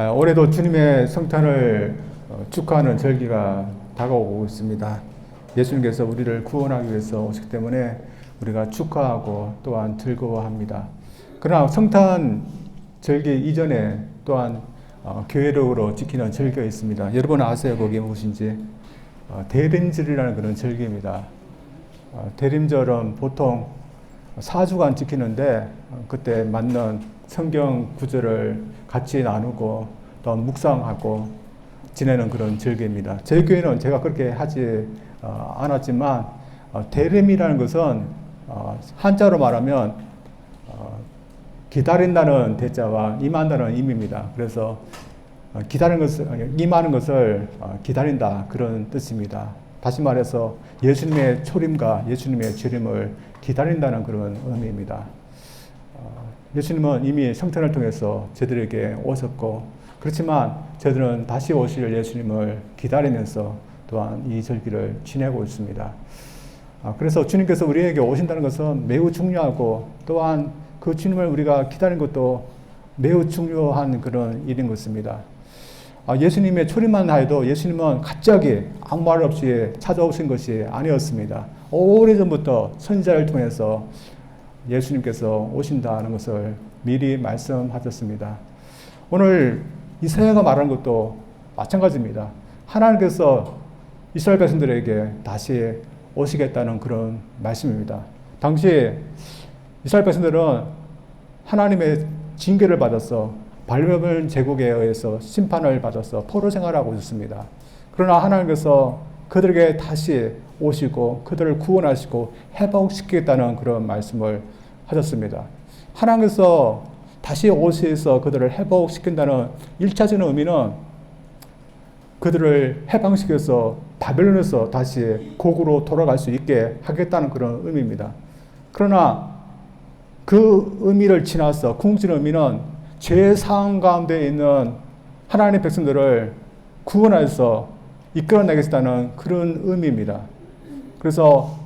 올해도 주님의 성탄을 축하하는 절기가 다가오고 있습니다. 예수님께서 우리를 구원하기 위해서 오셨기 때문에 우리가 축하하고 또한 즐거워합니다. 그러나 성탄 절기 이전에 또한 교회력으로 지키는 절기가 있습니다. 여러분 아세요? 그게 무엇인지? 대림절이라는 그런 절기입니다. 대림절은 보통 4주간 지키는데 그때 맞는 성경 구절을 같이 나누고 또 묵상하고 지내는 그런 절기입니다. 저희 교회는 제가 그렇게 하지 않았지만 대림이라는 것은 한자로 말하면 기다린다는 대자와 임한다는 임입니다. 그래서 기다리는 것을, 임하는 것을 기다린다 그런 뜻입니다. 다시 말해서 예수님의 초림과 예수님의 재림을 기다린다는 그런 의미입니다. 예수님은 이미 성탄을 통해서 저들에게 오셨고 그렇지만 저들은 다시 오실 예수님을 기다리면서 또한 이 절기를 지내고 있습니다. 그래서 주님께서 우리에게 오신다는 것은 매우 중요하고 또한 그 주님을 우리가 기다리는 것도 매우 중요한 그런 일인 것입니다. 예수님의 초림만 하여도 예수님은 갑자기 아무 말 없이 찾아오신 것이 아니었습니다. 오래전부터 선지자를 통해서 예수님께서 오신다는 것을 미리 말씀하셨습니다. 오늘 이사야가 말하는 것도 마찬가지입니다. 하나님께서 이스라엘 백성들에게 다시 오시겠다는 그런 말씀입니다. 당시 이스라엘 백성들은 하나님의 징계를 받아서 바벨론 제국에 의해서 심판을 받아서 포로 생활하고 있었습니다. 그러나 하나님께서 그들에게 다시 오시고 그들을 구원하시고 회복시키겠다는 그런 말씀을 하셨습니다. 하나님께서 다시 오셔서 그들을 회복시킨다는 1차적인 의미는 그들을 해방시켜서 바벨론에서 다시 고국으로 돌아갈 수 있게 하겠다는 그런 의미입니다. 그러나 그 의미를 지나서 궁극적인 의미는 죄의 상황 가운데 있는 하나님의 백성들을 구원해서 이끌어내겠다는 그런 의미입니다. 그래서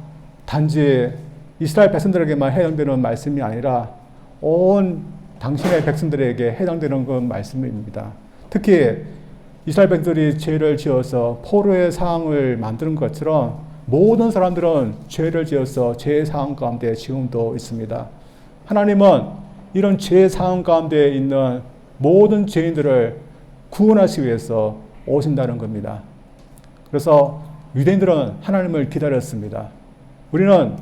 단지 이스라엘 백성들에게만 해당되는 말씀이 아니라 온 당신의 백성들에게 해당되는 그 말씀입니다. 특히 이스라엘 백성들이 죄를 지어서 포로의 상황을 만드는 것처럼 모든 사람들은 죄를 지어서 죄의 상황 가운데 지금도 있습니다. 하나님은 이런 죄의 상황 가운데 있는 모든 죄인들을 구원하시기 위해서 오신다는 겁니다. 그래서 유대인들은 하나님을 기다렸습니다. 우리는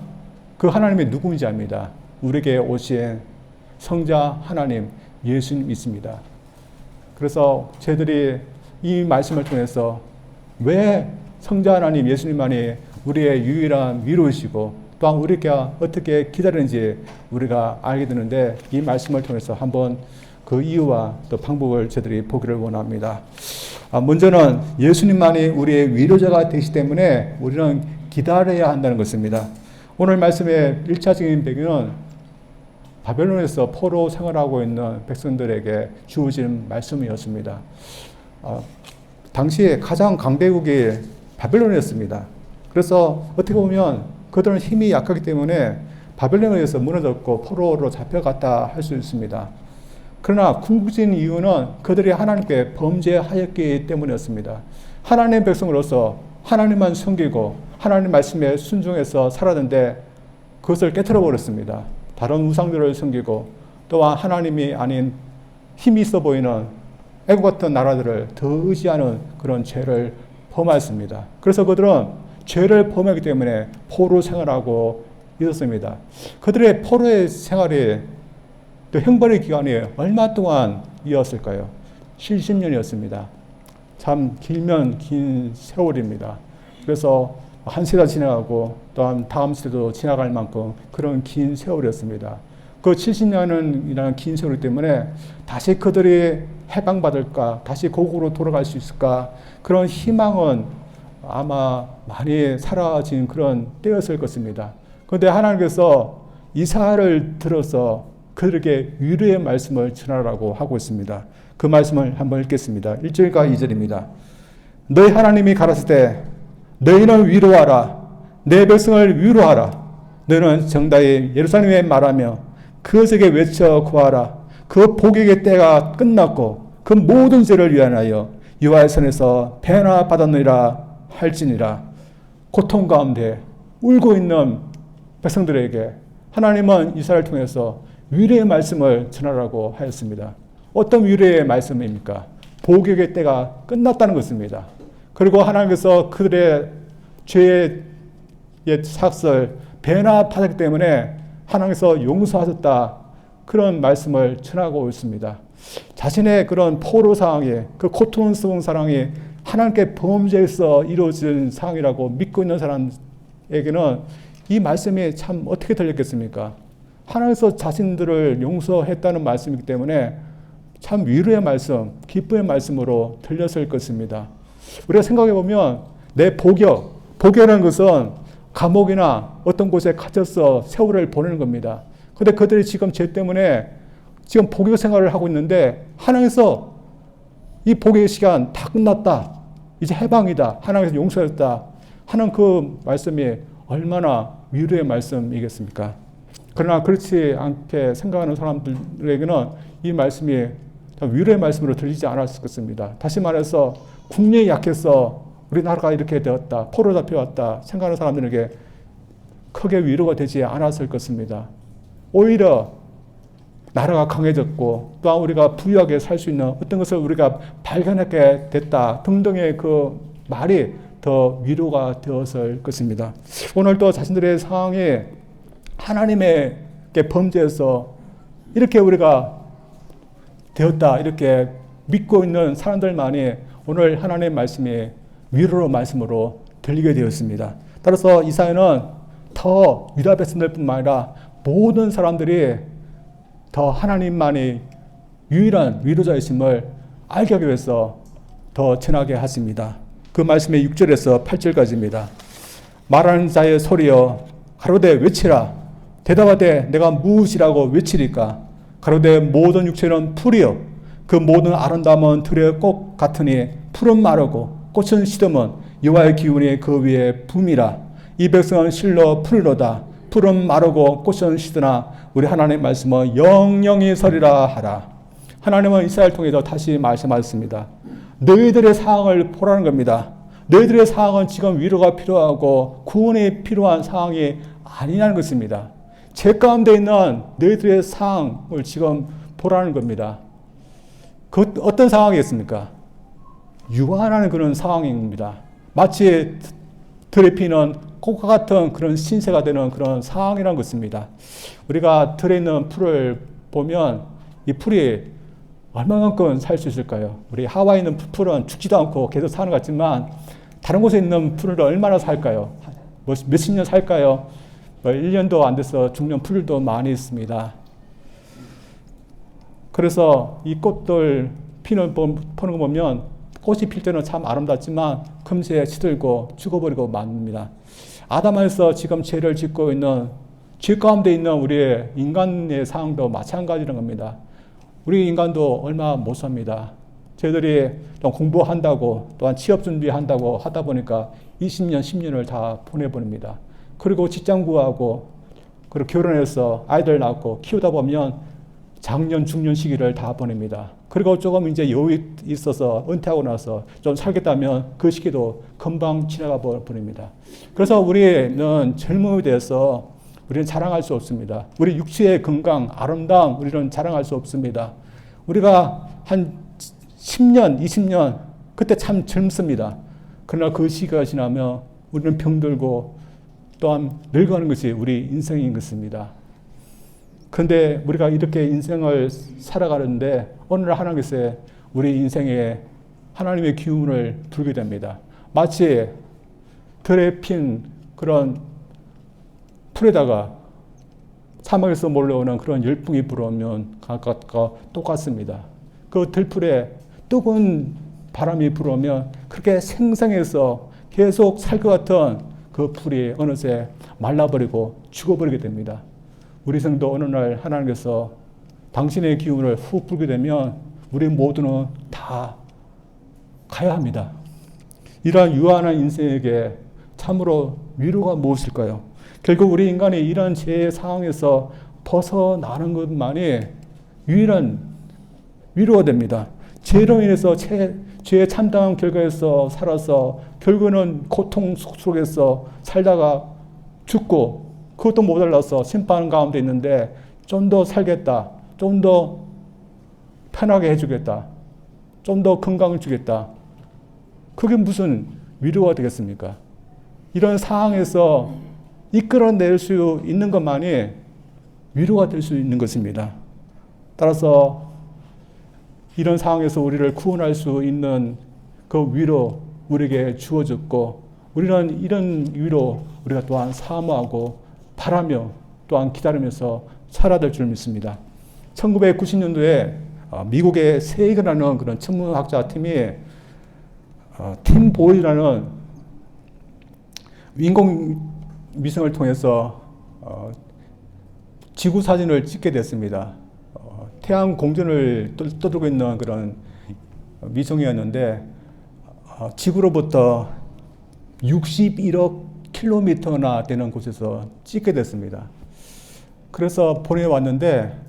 그 하나님이 누구인지 압니다. 우리에게 오신 성자 하나님 예수님 있습니다. 그래서 저희들이 이 말씀을 통해서 왜 성자 하나님 예수님만이 우리의 유일한 위로이시고 또한 우리가 어떻게 기다리는지 우리가 알게 되는데 이 말씀을 통해서 한번 그 이유와 또 방법을 저희들이 보기를 원합니다. 먼저는 예수님만이 우리의 위로자가 되시기 때문에 우리는 기다려야 한다는 것입니다. 오늘 말씀의 1차적인 배경은 바벨론에서 포로 생활하고 있는 백성들에게 주어진 말씀이었습니다. 당시에 가장 강대국이 바벨론이었습니다. 그래서 어떻게 보면 그들은 힘이 약하기 때문에 바벨론에 의해서 무너졌고 포로로 잡혀갔다 할 수 있습니다. 그러나 궁극적인 이유는 그들이 하나님께 범죄하였기 때문이었습니다. 하나님의 백성으로서 하나님만 섬기고 하나님 말씀에 순종해서 살았는데 그것을 깨트려 버렸습니다. 다른 우상들을 섬기고 또한 하나님이 아닌 힘이 있어 보이는 애국 같은 나라들을 더 의지하는 그런 죄를 범하였습니다. 그래서 그들은 죄를 범하기 때문에 포로 생활하고 있었습니다. 그들의 포로의 생활이 또 형벌의 기간이 얼마 동안 이었을까요? 70년이었습니다. 참 길면 긴 세월입니다. 그래서 한 세대 지나가고 또한 다음 세대도 지나갈 만큼 그런 긴 세월이었습니다. 그 70년이라는 긴 세월 때문에 다시 그들이 해방받을까, 다시 고국으로 돌아갈 수 있을까, 그런 희망은 아마 많이 사라진 그런 때였을 것입니다. 그런데 하나님께서 이사야를 들어서 그들에게 위로의 말씀을 전하라고 하고 있습니다. 그 말씀을 한번 읽겠습니다. 1절과 2절입니다. 너희 하나님이 가라사대 때 너희는 위로하라. 내 백성을 위로하라. 너희는 정다이 예루살렘에 말하며 그것에게 외쳐 구하라. 그 복역의 때가 끝났고 그 모든 죄를 위하여 여호와의 손에서 배나 받았느니라 할지니라. 고통 가운데 울고 있는 백성들에게 하나님은 이사야를 통해서 위로의 말씀을 전하라고 하였습니다. 어떤 위로의 말씀입니까? 복역의 때가 끝났다는 것입니다. 그리고 하나님께서 그들의 죄의 삭을 배나 받았기 때문에 하나님께서 용서하셨다. 그런 말씀을 전하고 있습니다. 자신의 그런 포로 상황이, 그 고통스러운 상황이 하나님께 범죄에서 이루어진 상황이라고 믿고 있는 사람에게는 이 말씀이 참 어떻게 들렸겠습니까? 하나님께서 자신들을 용서했다는 말씀이기 때문에 참 위로의 말씀, 기쁨의 말씀으로 들렸을 것입니다. 우리가 생각해 보면 내 복역이라는 것은 감옥이나 어떤 곳에 갇혀서 세월을 보내는 겁니다. 그런데 그들이 지금 죄 때문에 지금 복역 생활을 하고 있는데 하나님께서 이 복역의 시간 다 끝났다. 이제 해방이다. 하나님께서 용서했다. 하는 그 말씀이 얼마나 위로의 말씀이겠습니까? 그러나 그렇지 않게 생각하는 사람들에게는 이 말씀이 위로의 말씀으로 들리지 않았을 것입니다. 다시 말해서 국력이 약해서 우리나라가 이렇게 되었다. 포로 잡혀왔다. 생각하는 사람들에게 크게 위로가 되지 않았을 것입니다. 오히려 나라가 강해졌고 또한 우리가 부유하게 살 수 있는 어떤 것을 우리가 발견하게 됐다 등등의 그 말이 더 위로가 되었을 것입니다. 오늘도 자신들의 상황에 하나님에게 범죄해서 이렇게 우리가 되었다 이렇게 믿고 있는 사람들만이 오늘 하나님의 말씀이 위로의 말씀으로 들리게 되었습니다. 따라서 이사야는 더 유다 백성들뿐만 아니라 모든 사람들이 더 하나님만이 유일한 위로자이심을 알게 하기 위해서 더 전하게 하십니다. 그 말씀의 6절에서 8절까지입니다. 말하는 자의 소리여 가로되 외치라. 대답하되 내가 무엇이라고 외치리까. 가로되 모든 육체는 풀이요 그 모든 아름다움은 들의 꽃 같으니 풀은 마르고 꽃은 시듬은 여호와의 기운이 그 위에 붐이라. 이 백성은 실로 풀이로다. 풀은 마르고 꽃은 시드나 우리 하나님의 말씀은 영영이 서리라 하라. 하나님은 이사야를 통해서 다시 말씀하셨습니다. 너희들의 상황을 보라는 겁니다. 너희들의 상황은 지금 위로가 필요하고 구원이 필요한 상황이 아니라는 것입니다. 죄 가운데 있는 너희들의 상황을 지금 보라는 겁니다. 그 어떤 상황이겠습니까? 유한하는 그런 상황입니다. 마치 들에 피는 꽃과 같은 그런 신세가 되는 그런 상황이라는 것입니다. 우리가 들에 있는 풀을 보면 이 풀이 얼마만큼 살 수 있을까요? 우리 하와이에 있는 풀은 죽지도 않고 계속 사는 것 같지만 다른 곳에 있는 풀을 얼마나 살까요? 몇십 년 살까요? 1년도 안 돼서 죽는 풀도 많이 있습니다. 그래서 이 꽃들 피는 거 보면 꽃이 필 때는 참 아름답지만 금세 시들고 죽어버리고 맙니다. 아담에서 지금 죄를 짓고 있는 죄 가운데 있는 우리의 인간의 상황도 마찬가지라는 겁니다. 우리 인간도 얼마 못 삽니다. 저희들이 좀 공부한다고 또한 취업 준비한다고 하다 보니까 20년, 10년을 다 보내버립니다. 그리고 직장 구하고 그리고 결혼해서 아이들 낳고 키우다 보면 장년, 중년 시기를 다 보냅니다. 그리고 조금 이제 여유 있어서 은퇴하고 나서 좀 살겠다면 그 시기도 금방 지나가 버립니다. 그래서 우리는 젊음에 대해서 우리는 자랑할 수 없습니다. 우리 육체의 건강, 아름다움 우리는 자랑할 수 없습니다. 우리가 한 10년, 20년 그때 참 젊습니다. 그러나 그 시기가 지나면 우리는 병들고 또한 늙어가는 것이 우리 인생인 것입니다. 그런데 우리가 이렇게 인생을 살아가는데 어느 날 하나님께서 우리 인생에 하나님의 기운을 불게 됩니다. 마치 들에 핀 그런 풀에다가 사막에서 몰려오는 그런 열풍이 불어오면 그것과 똑같습니다. 그 들풀에 뜨거운 바람이 불어오면 그렇게 생생해서 계속 살 것 같은 그 풀이 어느새 말라버리고 죽어버리게 됩니다. 우리 생도 어느 날 하나님께서 당신의 기운을 훅 불게 되면 우리 모두는 다 가야 합니다. 이러한 유한한 인생에게 참으로 위로가 무엇일까요? 결국 우리 인간이 이런 죄의 상황에서 벗어나는 것만이 유일한 위로가 됩니다. 죄로 인해서 죄에 참담한 결과에서 살아서 결국은 고통 속에서 살다가 죽고 그것도 모자라서 심판 가운데 있는데 좀 더 살겠다. 좀 더 편하게 해주겠다. 좀 더 건강을 주겠다. 그게 무슨 위로가 되겠습니까? 이런 상황에서 이끌어낼 수 있는 것만이 위로가 될 수 있는 것입니다. 따라서 이런 상황에서 우리를 구원할 수 있는 그 위로 우리에게 주어졌고 우리는 이런 위로 우리가 또한 사모하고 바라며 또한 기다리면서 살아야 될 줄 믿습니다. 1990년도에 미국의 세이그라는 그런 천문학자 팀이 팀 보이라는 인공위성을 통해서 지구 사진을 찍게 됐습니다. 태양 공전을 떠들고 있는 그런 위성이었는데 지구로부터 61억 킬로미터나 되는 곳에서 찍게 됐습니다. 그래서 보내왔는데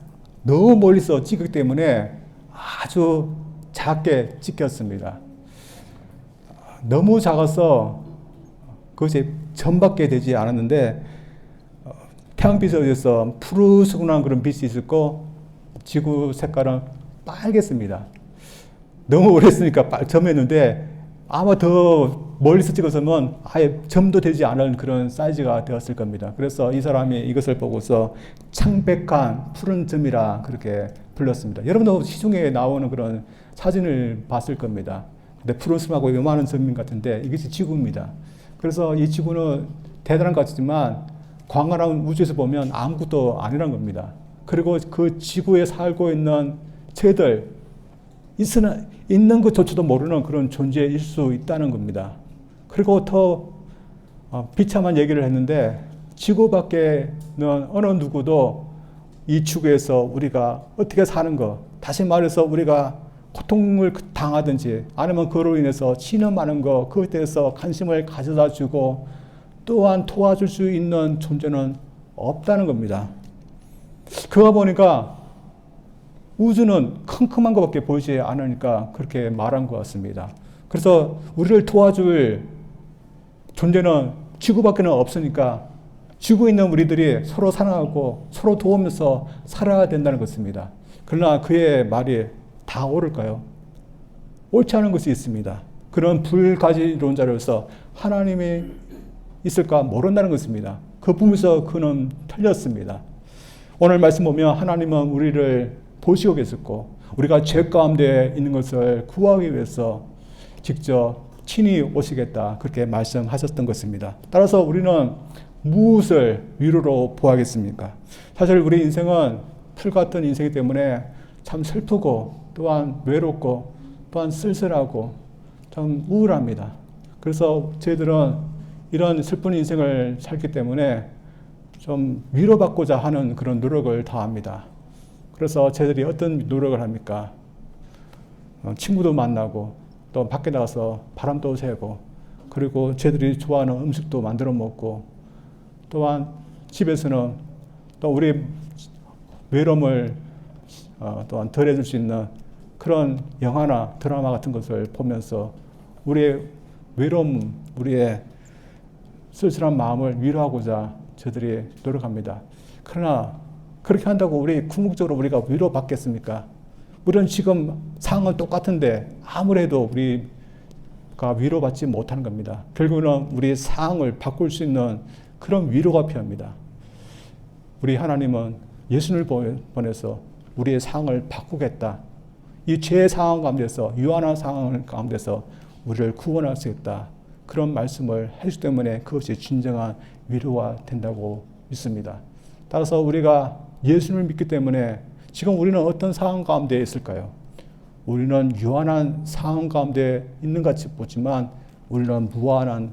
너무 멀리서 찍기 때문에 아주 작게 찍혔습니다. 너무 작아서 그것이 점밖에 되지 않았는데 태양빛에 의해서 푸르스름한 그런 빛이 있었고 지구 색깔은 빨갰습니다. 너무 오래 했으니까 점했는데 아마 더 멀리서 찍어서면 아예 점도 되지 않은 그런 사이즈가 되었을 겁니다. 그래서 이 사람이 이것을 보고서 창백한 푸른 점이라 그렇게 불렀습니다. 여러분도 시중에 나오는 그런 사진을 봤을 겁니다. 근데 푸른스름하고 요만한 점 같은데 이것이 지구입니다. 그래서 이 지구는 대단한 것 같지만 광활한 우주에서 보면 아무것도 아니란 겁니다. 그리고 그 지구에 살고 있는 죄들, 있는 것조차도 모르는 그런 존재일 수 있다는 겁니다. 그리고 더 비참한 얘기를 했는데 지구 밖에는 어느 누구도 이 지구에서 우리가 어떻게 사는 것, 다시 말해서 우리가 고통을 당하든지 아니면 그로 인해서 신음하는 것, 그것에 대해서 관심을 가져다 주고 또한 도와줄 수 있는 존재는 없다는 겁니다. 그러다 보니까 우주는 컴컴한 것밖에 보이지 않으니까 그렇게 말한 것 같습니다. 그래서 우리를 도와줄 존재는 지구밖에는 없으니까 지구에 있는 우리들이 서로 사랑하고 서로 도우면서 살아야 된다는 것입니다. 그러나 그의 말이 다 옳을까요? 옳지 않은 것이 있습니다. 그런 불가지론자로서 하나님이 있을까 모른다는 것입니다. 그 부분에서 그는 틀렸습니다. 오늘 말씀 보면 하나님은 우리를 보시고 계셨고 우리가 죄 가운데 있는 것을 구하기 위해서 직접 친히 오시겠다 그렇게 말씀하셨던 것입니다. 따라서 우리는 무엇을 위로로 보아야겠습니까? 사실 우리 인생은 풀 같은 인생이기 때문에 참 슬프고 또한 외롭고 또한 쓸쓸하고 참 우울합니다. 그래서 저희들은 이런 슬픈 인생을 살기 때문에 좀 위로받고자 하는 그런 노력을 다합니다. 그래서 저희들이 어떤 노력을 합니까? 친구도 만나고 또 밖에 나가서 바람도 쐬고 그리고 저희들이 좋아하는 음식도 만들어 먹고 또한 집에서는 또 우리 외로움을 또한 덜해줄 수 있는 그런 영화나 드라마 같은 것을 보면서 우리의 외로움, 우리의 쓸쓸한 마음을 위로하고자 저들이 노력합니다. 그러나 그렇게 한다고 우리 궁극적으로 우리가 위로받겠습니까? 우리는 지금 상황은 똑같은데 아무래도 우리가 위로받지 못하는 겁니다. 결국은 우리 상황을 바꿀 수 있는 그런 위로가 필요합니다. 우리 하나님은 예수를 보내서 우리의 상황을 바꾸겠다. 이 죄의 상황 가운데서 유한한 상황 가운데서 우리를 구원하시겠다. 그런 말씀을 해주기 때문에 그것이 진정한 위로가 된다고 믿습니다. 따라서 우리가 예수를 믿기 때문에 지금 우리는 어떤 상황 가운데 있을까요? 우리는 유한한 상황 가운데 있는 것 같이 보지만 우리는 무한한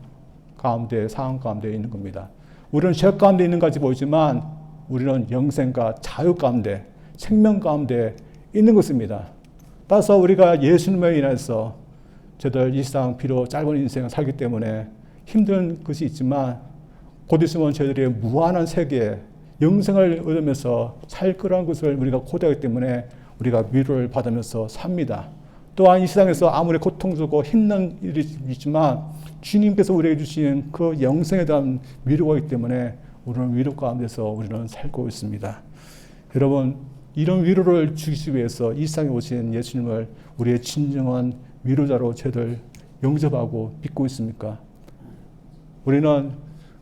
상황 가운데 있는 겁니다. 우리는 죄 가운데 있는 것 같이 보이지만 우리는 영생과 자유 가운데 생명 가운데 있는 것입니다. 따라서 우리가 예수님에 인해서 저들 이 세상 비록 짧은 인생을 살기 때문에 힘든 것이 있지만 곧 있으면 저희들이 무한한 세계에 영생을 얻으면서 살 거라는 것을 우리가 고대하기 때문에 우리가 위로를 받으면서 삽니다. 또한 이 세상에서 아무리 고통 주고 힘든 일이 있지만 주님께서 우리에게 주신 그 영생에 대한 위로가 있기 때문에 우리는 위로 가운데서 우리는 살고 있습니다. 여러분, 이런 위로를 주시기 위해서 이 세상에 오신 예수님을 우리의 진정한 위로자로 저희들 영접하고 믿고 있습니까? 우리는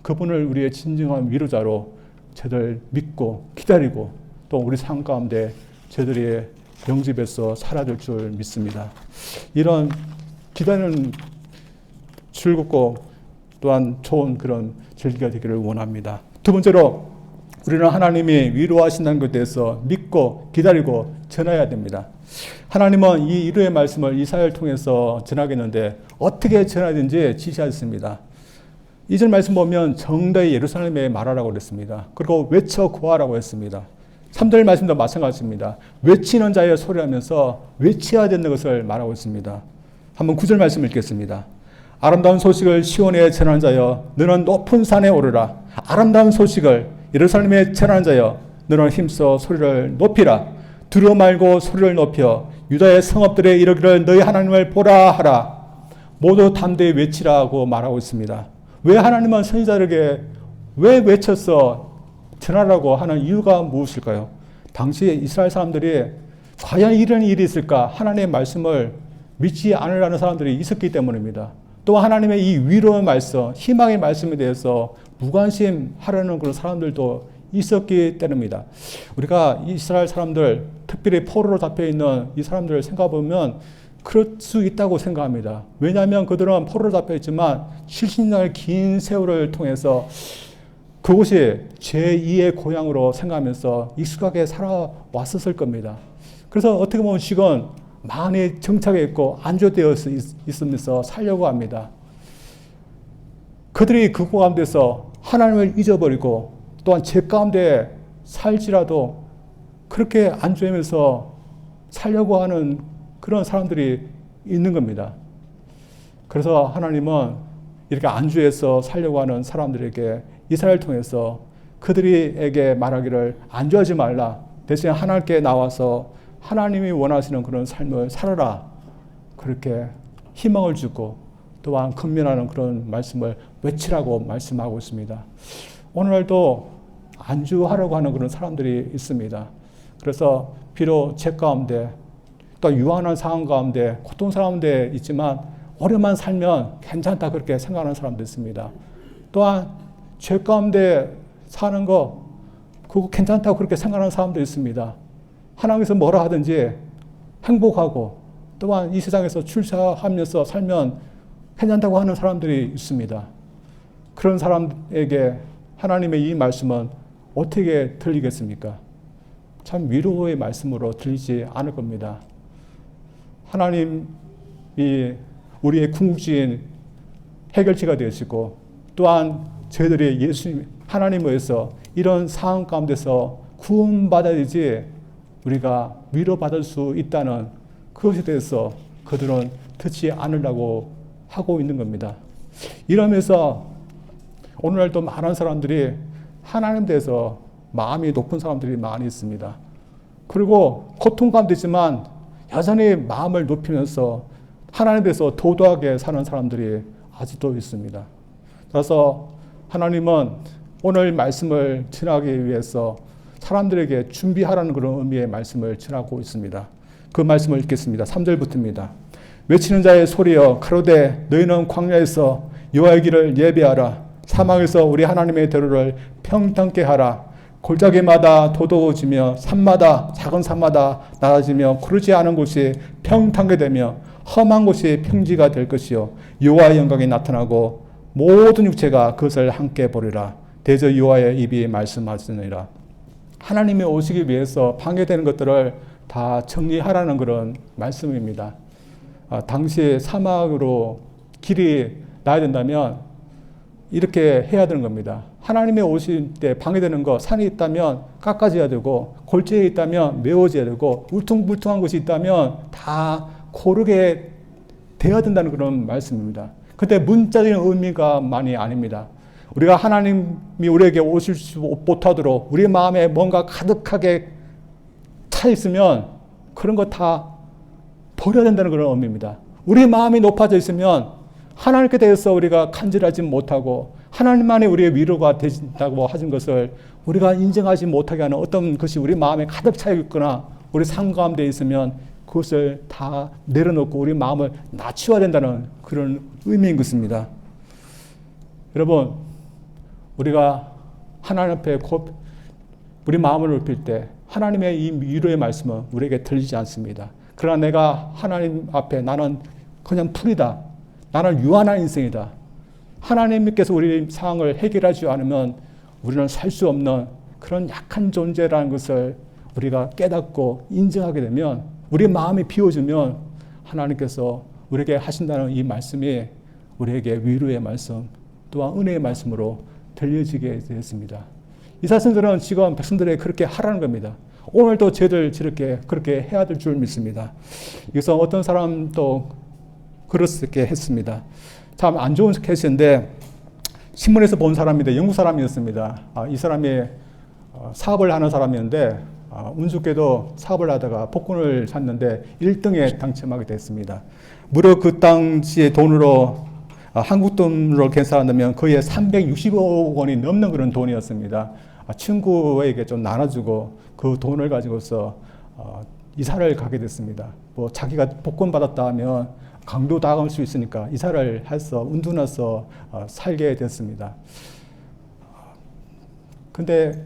그분을 우리의 진정한 위로자로 저희들 믿고 기다리고 또 우리 삶 가운데 저희들이 영접해서 살아갈 줄 믿습니다. 이런 기다리는 즐겁고 또한 좋은 그런 절기가 되기를 원합니다. 두 번째로 우리는 하나님이 위로하신다는 것에 대해서 믿고 기다리고 전해야 됩니다. 하나님은 이 위로의 말씀을 이사야를 통해서 전하겠는데 어떻게 전하든지 지시하셨습니다. 2절 말씀 보면 정다이 예루살렘에 말하라고 그랬습니다. 그리고 외쳐 구하라고 했습니다. 3절 말씀도 마찬가지입니다. 외치는 자의 소리하면서 외쳐야 되는 것을 말하고 있습니다. 한번 9절 말씀 읽겠습니다. 아름다운 소식을 시온에 전하는 자여 너는 높은 산에 오르라. 아름다운 소식을 예루살렘에 전하는 자여 너는 힘써 소리를 높이라. 두려워 말고 소리를 높여 유다의 성읍들에 이르기를 너희 하나님을 보라 하라. 모두 담대히 외치라고 말하고 있습니다. 왜 하나님은 선지자들에게 왜 외쳐서 전하라고 하는 이유가 무엇일까요? 당시 이스라엘 사람들이 과연 이런 일이 있을까? 하나님의 말씀을 믿지 않으려는 사람들이 있었기 때문입니다. 또 하나님의 이 위로의 말씀, 희망의 말씀에 대해서 무관심하려는 그런 사람들도 있었기 때문입니다. 우리가 이스라엘 사람들, 특별히 포로로 잡혀있는 이 사람들을 생각해보면 그럴 수 있다고 생각합니다. 왜냐하면 그들은 포로로 잡혀있지만 70년의 긴 세월을 통해서 그곳이 제2의 고향으로 생각하면서 익숙하게 살아왔었을 겁니다. 그래서 어떻게 보면 지금 많이 정착해 있고 안주되어 있으면서 살려고 합니다. 그들이 그 가운데서 하나님을 잊어버리고 또한 죄 가운데 살지라도 그렇게 안주하면서 살려고 하는 그런 사람들이 있는 겁니다. 그래서 하나님은 이렇게 안주해서 살려고 하는 사람들에게 이스라엘을 통해서 그들에게 말하기를 안주하지 말라. 대신 하나님께 나와서 하나님이 원하시는 그런 삶을 살아라. 그렇게 희망을 주고 또한 건면하는 그런 말씀을 외치라고 말씀하고 있습니다. 오늘날도 안주하려고 하는 그런 사람들이 있습니다. 그래서 비록 죄 가운데 또 유한한 상황 가운데 고통 가운데 있지만 오래만 살면 괜찮다 그렇게 생각하는 사람도 있습니다. 또한 죄 가운데 사는 거 그거 괜찮다고 그렇게 생각하는 사람도 있습니다. 하나님께서 뭐라 하든지 행복하고 또한 이 세상에서 출세하면서 살면 괜찮다고 하는 사람들이 있습니다. 그런 사람에게 하나님의 이 말씀은 어떻게 들리겠습니까? 참 위로의 말씀으로 들리지 않을 겁니다. 하나님이 우리의 궁극적인 해결치가 되시고 또한 저희들이 예수님 하나님에 의해서 이런 상황 가운데서 구원받아야 되지 우리가 위로받을 수 있다는 그것에 대해서 그들은 듣지 않으려고 하고 있는 겁니다. 이러면서 오늘날도 많은 사람들이 하나님에 대해서 마음이 높은 사람들이 많이 있습니다. 그리고 고통 가운데 있지만 여전히 마음을 높이면서 하나님에 대해서 도도하게 사는 사람들이 아직도 있습니다. 그래서 하나님은 오늘 말씀을 전하기 위해서 사람들에게 준비하라는 그런 의미의 말씀을 전하고 있습니다. 그 말씀을 읽겠습니다. 3절부터입니다. 외치는 자의 소리여 가로되 너희는 광야에서 여호와의 길을 예비하라. 사막에서 우리 하나님의 대로를 평탄케 하라. 골짜기마다 도도해지며 산마다 작은 산마다 낮아지며 구르지 않은 곳이 평탄게 되며 험한 곳이 평지가 될 것이요 여호와의 영광이 나타나고 모든 육체가 그것을 함께 보리라. 대저 여호와의 입이 말씀하시느니라. 하나님이 오시기 위해서 방해되는 것들을 다 정리하라는 그런 말씀입니다. 당시 사막으로 길이 나야 된다면 이렇게 해야 되는 겁니다. 하나님의 오실 때 방해되는 거, 산이 있다면 깎아져야 되고 골짜기에 있다면 메워져야 되고 울퉁불퉁한 곳이 있다면 다 고르게 되어야 된다는 그런 말씀입니다. 근데 문자적인 의미가 많이 아닙니다. 우리가 하나님이 우리에게 오실 수 못하도록 우리 마음에 뭔가 가득하게 차 있으면 그런 거 다 버려야 된다는 그런 의미입니다. 우리 마음이 높아져 있으면 하나님께 대해서 우리가 간절하지 못하고 하나님만이 우리의 위로가 되신다고 하신 것을 우리가 인정하지 못하게 하는 어떤 것이 우리 마음에 가득 차여 있거나 우리 삶 가운데 있으면 그것을 다 내려놓고 우리 마음을 낮추어야 된다는 그런 의미인 것입니다. 여러분, 우리가 하나님 앞에 우리 마음을 높일 때 하나님의 이 위로의 말씀은 우리에게 들리지 않습니다. 그러나 내가 하나님 앞에 나는 그냥 풀이다. 나는 유한한 인생이다. 하나님께서 우리 상황을 해결하지 않으면 우리는 살 수 없는 그런 약한 존재라는 것을 우리가 깨닫고 인정하게 되면 우리 마음이 비워지면 하나님께서 우리에게 하신다는 이 말씀이 우리에게 위로의 말씀 또한 은혜의 말씀으로 들려지게 되었습니다. 이사선들은 지금 백성들에게 그렇게 하라는 겁니다. 오늘도 저희들 그렇게 해야 될 줄 믿습니다. 그래서 어떤 사람도 그렇게 했습니다. 참 안 좋은 케이스인데 신문에서 본 사람인데 영국 사람이었습니다. 이 사람이 사업을 하는 사람이었는데 운 좋게도 사업을 하다가 복권을 샀는데 1등에 당첨하게 됐습니다. 무려 그 당시의 돈으로 한국 돈으로 계산한다면 거의 360억 원이 넘는 그런 돈이었습니다. 친구에게 좀 나눠주고 그 돈을 가지고서 이사를 가게 됐습니다. 뭐 자기가 복권 받았다 하면 강도 당할 수 있으니까 이사를 해서 운둔해서 살게 됐습니다. 근데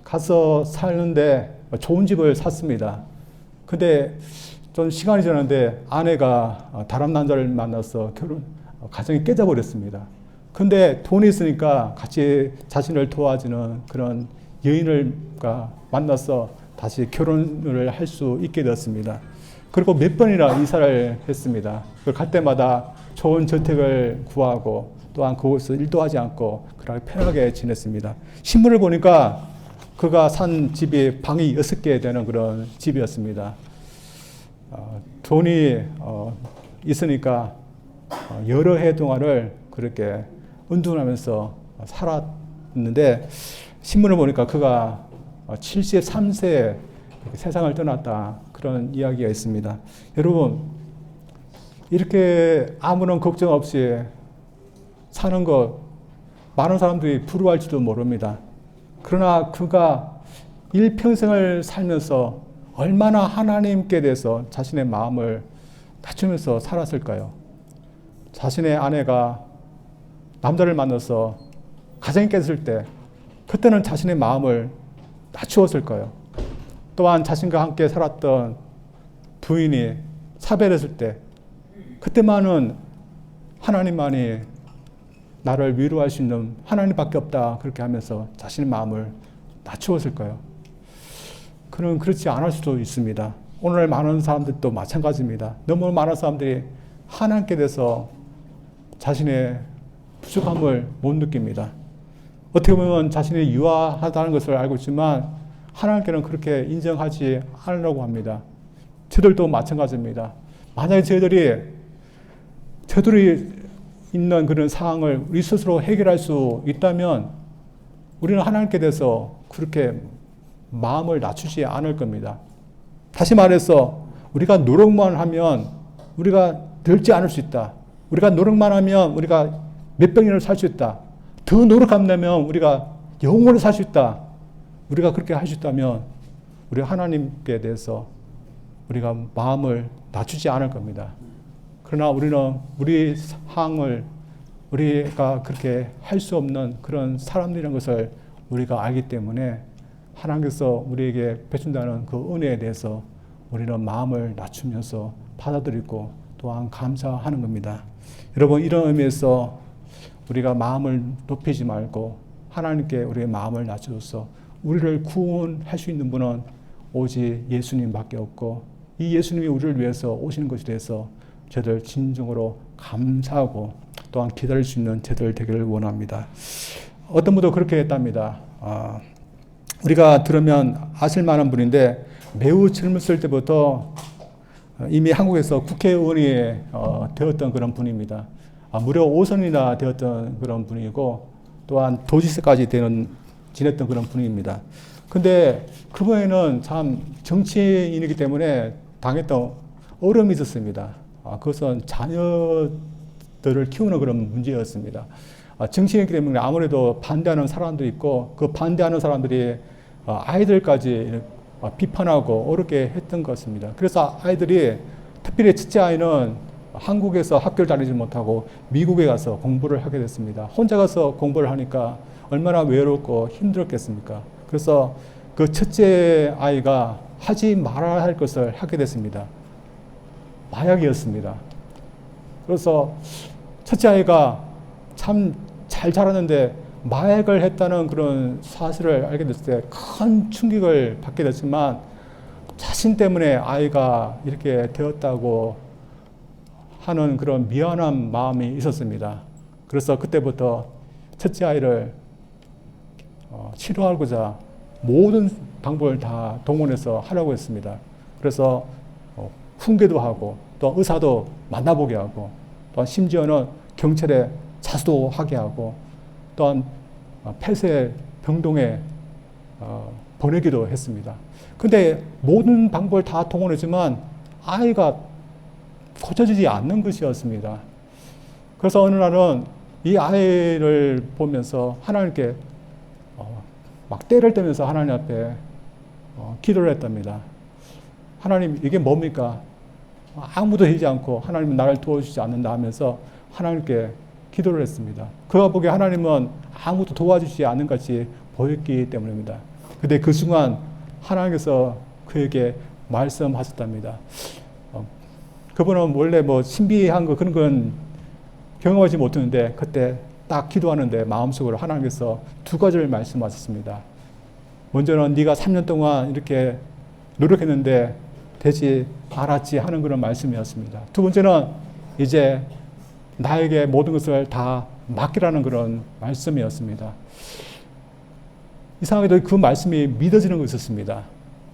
가서 살는데 좋은 집을 샀습니다. 근데 좀 시간이 지났는데 아내가 다른 남자를 만나서 가정이 깨져버렸습니다. 근데 돈이 있으니까 같이 자신을 도와주는 그런 여인을 만나서 다시 결혼을 할 수 있게 되었습니다. 그리고 몇 번이나 이사를 했습니다. 갈 때마다 좋은 저택을 구하고 또한 그곳에서 일도 하지 않고 그렇게 편하게 지냈습니다. 신문을 보니까 그가 산 집이 방이 6개 되는 그런 집이었습니다. 돈이 있으니까 여러 해 동안을 그렇게 은둔하면서 살았는데 신문을 보니까 그가 73세에 세상을 떠났다 그런 이야기가 있습니다. 여러분, 이렇게 아무런 걱정 없이 사는 것 많은 사람들이 부러워할지도 모릅니다. 그러나 그가 일평생을 살면서 얼마나 하나님께 대해서 자신의 마음을 낮추면서 살았을까요? 자신의 아내가 남자를 만나서 가정이 깨졌을 때 그때는 자신의 마음을 낮추었을까요? 또한 자신과 함께 살았던 부인이 사별했을 때 그때만은 하나님만이 나를 위로할 수 있는 하나님밖에 없다 그렇게 하면서 자신의 마음을 낮추었을까요? 그는 그렇지 않을 수도 있습니다. 오늘 많은 사람들도 마찬가지입니다. 너무 많은 사람들이 하나님께 대해서 자신의 부족함을 못 느낍니다. 어떻게 보면 자신이 유아하다는 것을 알고 있지만 하나님께는 그렇게 인정하지 않으려고 합니다. 저들도 마찬가지입니다. 만약에 저희들이 있는 그런 상황을 우리 스스로 해결할 수 있다면 우리는 하나님께 대해서 그렇게 마음을 낮추지 않을 겁니다. 다시 말해서 우리가 노력만 하면 우리가 늙지 않을 수 있다. 우리가 노력만 하면 우리가 몇백 년을 살 수 있다. 더 노력한다면 우리가 영원히 살 수 있다. 우리가 그렇게 할 수 있다면 우리 하나님께 대해서 우리가 마음을 낮추지 않을 겁니다. 그러나 우리는 우리 상황을 우리가 그렇게 할 수 없는 그런 사람들이라는 것을 우리가 알기 때문에 하나님께서 우리에게 베푼다는 그 은혜에 대해서 우리는 마음을 낮추면서 받아들이고 또한 감사하는 겁니다. 여러분, 이런 의미에서 우리가 마음을 높이지 말고 하나님께 우리의 마음을 낮춰서 우리를 구원할 수 있는 분은 오직 예수님밖에 없고 이 예수님이 우리를 위해서 오시는 것에 대해서 저들 진정으로 감사하고 또한 기다릴 수 있는 저들 되기를 원합니다. 어떤 분도 그렇게 했답니다. 우리가 들으면 아실 만한 분인데 매우 젊었을 때부터 이미 한국에서 국회의원이 되었던 그런 분입니다. 무려 5선이나 되었던 그런 분이고 또한 도지사까지 지냈던 그런 분입니다. 근데 그분에는 참 정치인이기 때문에 당했던 어려움이 있었습니다. 그것은 자녀들을 키우는 그런 문제였습니다. 정치인이기 때문에 아무래도 반대하는 사람도 있고 그 반대하는 사람들이 아이들까지 비판하고 어렵게 했던 것 같습니다. 그래서 아이들이 특별히 첫째 아이는 한국에서 학교를 다니지 못하고 미국에 가서 공부를 하게 됐습니다. 혼자 가서 공부를 하니까 얼마나 외롭고 힘들었겠습니까? 그래서 그 첫째 아이가 하지 말아야 할 것을 하게 됐습니다. 마약이었습니다. 그래서 첫째 아이가 참 잘 자랐는데 마약을 했다는 그런 사실을 알게 됐을 때 큰 충격을 받게 됐지만 자신 때문에 아이가 이렇게 되었다고 하는 그런 미안한 마음이 있었습니다. 그래서 그때부터 첫째 아이를 치료하고자 모든 방법을 다 동원해서 하려고 했습니다. 그래서 훈계도 하고 또 의사도 만나보게 하고 또 심지어는 경찰에 자수도 하게 하고 또한 폐쇄 병동에 보내기도 했습니다. 근데 모든 방법을 다 동원했지만 아이가 고쳐지지 않는 것이었습니다. 그래서 어느 날은 이 아이를 보면서 하나님께 막 때를 때면서 하나님 앞에 기도를 했답니다. 하나님, 이게 뭡니까? 아무도 하지 않고 하나님은 나를 도와주지 않는다 하면서 하나님께 기도를 했습니다. 그가 보기에 하나님은 아무도 도와주지 않는 것이 보였기 때문입니다. 근데 그 순간 하나님께서 그에게 말씀하셨답니다. 그분은 원래 뭐 신비한 거 그런 건 경험하지 못했는데 그때 딱 기도하는데 마음속으로 하나님께서 두 가지를 말씀하셨습니다. 먼저는 네가 3년 동안 이렇게 노력했는데 되지 않았지 하는 그런 말씀이었습니다. 두 번째는 이제 나에게 모든 것을 다 맡기라는 그런 말씀이었습니다. 이상하게도 그 말씀이 믿어지는 것이었습니다.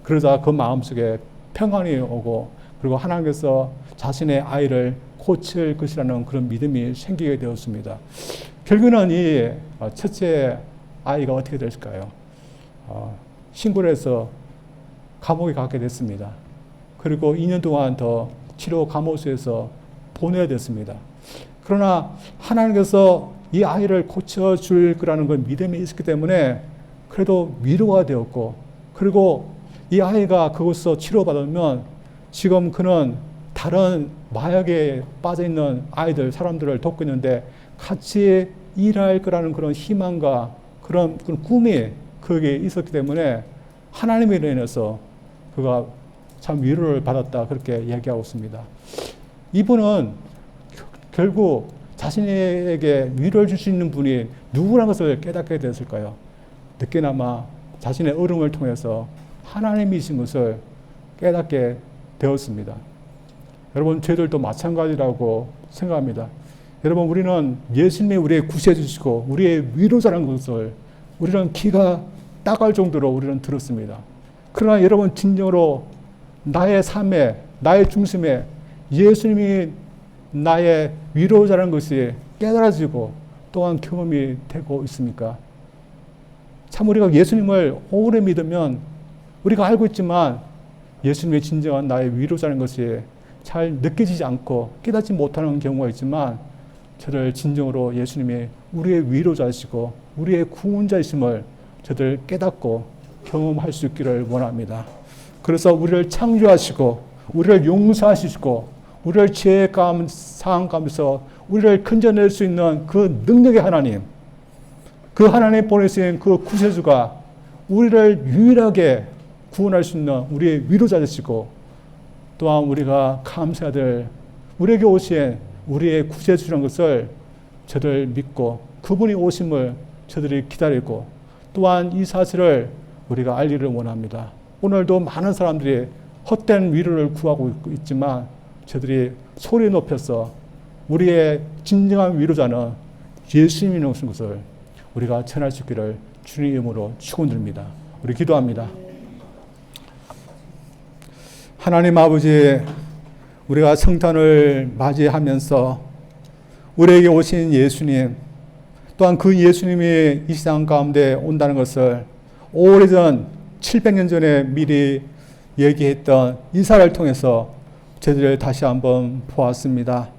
그러자 그 마음속에 평안이 오고 그리고 하나님께서 자신의 아이를 고칠 것이라는 그런 믿음이 생기게 되었습니다. 결국은 이 첫째 아이가 어떻게 될까요? 신고를 해서 감옥에 가게 됐습니다. 그리고 2년 동안 더 치료 감호소에서 보내야 됐습니다. 그러나 하나님께서 이 아이를 고쳐줄 거라는 그 믿음이 있었기 때문에 그래도 위로가 되었고 그리고 이 아이가 그곳에서 치료받으면 지금 그는 다른 마약에 빠져있는 아이들, 사람들을 돕고 있는데 같이 일할 거라는 그런 희망과 그런 꿈이 그에게 있었기 때문에 하나님에 인해서 그가 참 위로를 받았다 그렇게 얘기하고 있습니다. 이분은 결국 자신에게 위로를 줄 수 있는 분이 누구라는 것을 깨닫게 됐을까요? 늦게나마 자신의 어려움을 통해서 하나님이신 것을 깨닫게 되었습니다. 여러분, 저희들도 마찬가지라고 생각합니다. 여러분, 우리는 예수님이 우리의 구세주시고 우리의 위로자라는 것을 우리는 귀가 따갈 정도로 우리는 들었습니다. 그러나 여러분, 진정으로 나의 삶에, 나의 중심에 예수님이 나의 위로자라는 것이 깨달아지고 또한 경험이 되고 있습니까? 참 우리가 예수님을 오래 믿으면 우리가 알고 있지만 예수님의 진정한 나의 위로자라는 것이 잘 느껴지지 않고 깨닫지 못하는 경우가 있지만 저들 진정으로 예수님이 우리의 위로자이시고 우리의 구원자이심을 저들 깨닫고 경험할 수 있기를 원합니다. 그래서 우리를 창조하시고 우리를 용서하시고 우리를 죄의 상황 가운데서 우리를 건져낼 수 있는 그 능력의 하나님, 그 하나님 보내신 그 구세주가 우리를 유일하게 구원할 수 있는 우리의 위로자이시고 또한 우리가 감사해야 될 우리에게 오신 우리의 구세주라는 것을 저들 믿고 그분이 오심을 저들이 기다리고 또한 이 사실을 우리가 알기를 원합니다. 오늘도 많은 사람들이 헛된 위로를 구하고 있지만 저들이 소리 높여서 우리의 진정한 위로자는 예수님이 오신 것을 우리가 전할 수 있기를 주님의 이름으로 축원드립니다. 우리 기도합니다. 하나님 아버지, 우리가 성탄을 맞이하면서 우리에게 오신 예수님, 또한 그 예수님이 이 세상 가운데 온다는 것을 오래전 700년 전에 미리 얘기했던 이사를 통해서 저희들 다시 한번 보았습니다.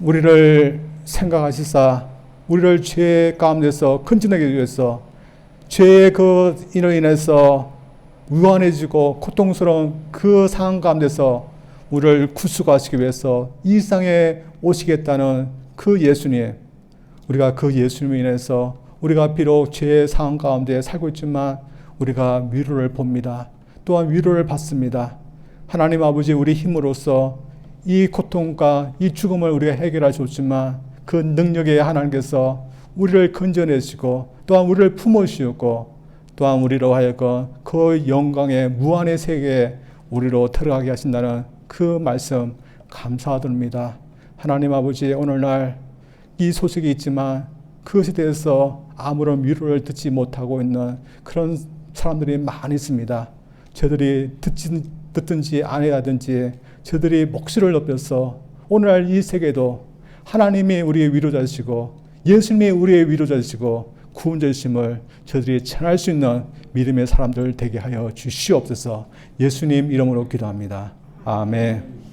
우리를 생각하시사 우리를 죄 가운데서 건져내기 위해서 죄의 그 인으로 인해서 무한해지고 고통스러운 그 상황 가운데서 우리를 구속하시기 위해서 이 세상에 오시겠다는 그 예수님, 우리가 그 예수님으로 인해서 우리가 비록 죄의 상황 가운데 살고 있지만 우리가 위로를 봅니다. 또한 위로를 받습니다. 하나님 아버지, 우리 힘으로써 이 고통과 이 죽음을 우리가 해결할 수 없지만 그 능력에 하나님께서 우리를 건져내시고 또한 우리를 품어주시고 또한 우리로 하여금 그 영광의 무한의 세계에 우리로 들어가게 하신다는 그 말씀 감사드립니다. 하나님 아버지, 오늘날 이 소식이 있지만 그것에 대해서 아무런 위로를 듣지 못하고 있는 그런 사람들이 많이 있습니다. 저들이 듣든지 안 해야든지 저들이 목소리를 높여서 오늘날 이 세계도 하나님이 우리의 위로자시고 예수님이 우리의 위로자시고 구원자심을 저들이 전할 수 있는 믿음의 사람들 되게 하여 주시옵소서. 예수님 이름으로 기도합니다. 아멘.